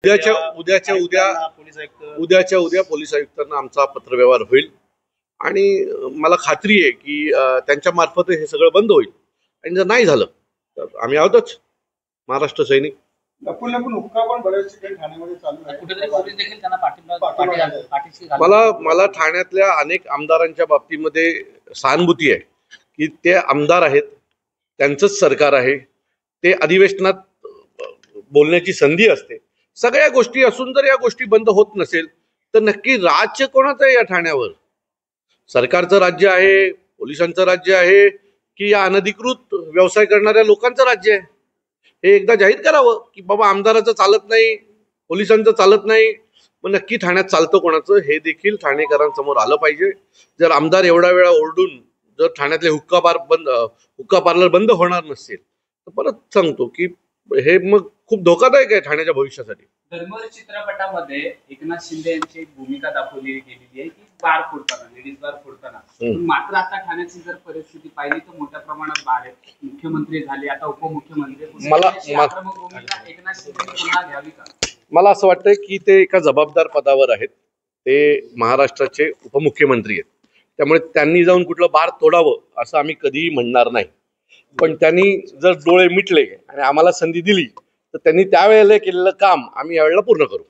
उद्याच्या उद्या पोलीस आयुक्तांना आमचा पत्रव्यवहार होईल आणि मला खात्री आहे की त्यांच्या मार्फत हे सगळं बंद होईल आणि जर नाही झालं तर आम्ही आहोतच महाराष्ट्र सैनिक। मला ठाण्यातल्या अनेक आमदारांच्या बाबतीमध्ये सहानुभूती आहे की ते आमदार आहेत, त्यांचंच सरकार आहे, ते अधिवेशनात बोलण्याची संधी असते, सगळ्या गोष्टी असून जर या गोष्टी बंद होत नसेल तर नक्की राज्य कोणाचं आहे या ठाण्यावर? सरकारचं राज्य आहे, पोलिसांचं राज्य आहे की या अनधिकृत व्यवसाय करणाऱ्या लोकांचं राज्य आहे? हे एकदा जाहीर करावं की बाबा आमदाराचं चालत नाही, पोलिसांचं चालत नाही, मग नक्की ठाण्यात चालतं कोणाचं हे देखील ठाणेकरांसमोर आलं पाहिजे। जर आमदार एवढा वेळा ओरडून जर ठाण्यातले हुक्का पार्लर बंद होणार नसेल तर परत सांगतो की हे मग खूप धोकादायक आहे ठाण्याच्या भविष्यासाठी। धर्मवीर चित्रपटामध्ये एकनाथ शिंदे यांची भूमिका दाखवली गेलेली आहे की बार फोडताना, लेडीज बार फोडताना, मात्र आता ठाण्याची जर परिस्थिती पाहिली तर मोठ्या प्रमाणात बार आहेत, मुख्यमंत्री झाले, आता उपमुख्यमंत्री, एकनाथ शिंदे पुन्हा घ्यावी का? मला असं वाटतं की ते एका जबाबदार पदावर आहेत, ते महाराष्ट्राचे उपमुख्यमंत्री आहेत, त्यामुळे त्यांनी जाऊन कुठलं बार तोडावं असं आम्ही कधीही म्हणणार नाही। पण त्यांनी जर डोळे मिटले आणि आम्हाला संधी दिली तर त्यांनी त्यावेळेला केलेलं काम आम्ही यावेळेला पूर्ण करू।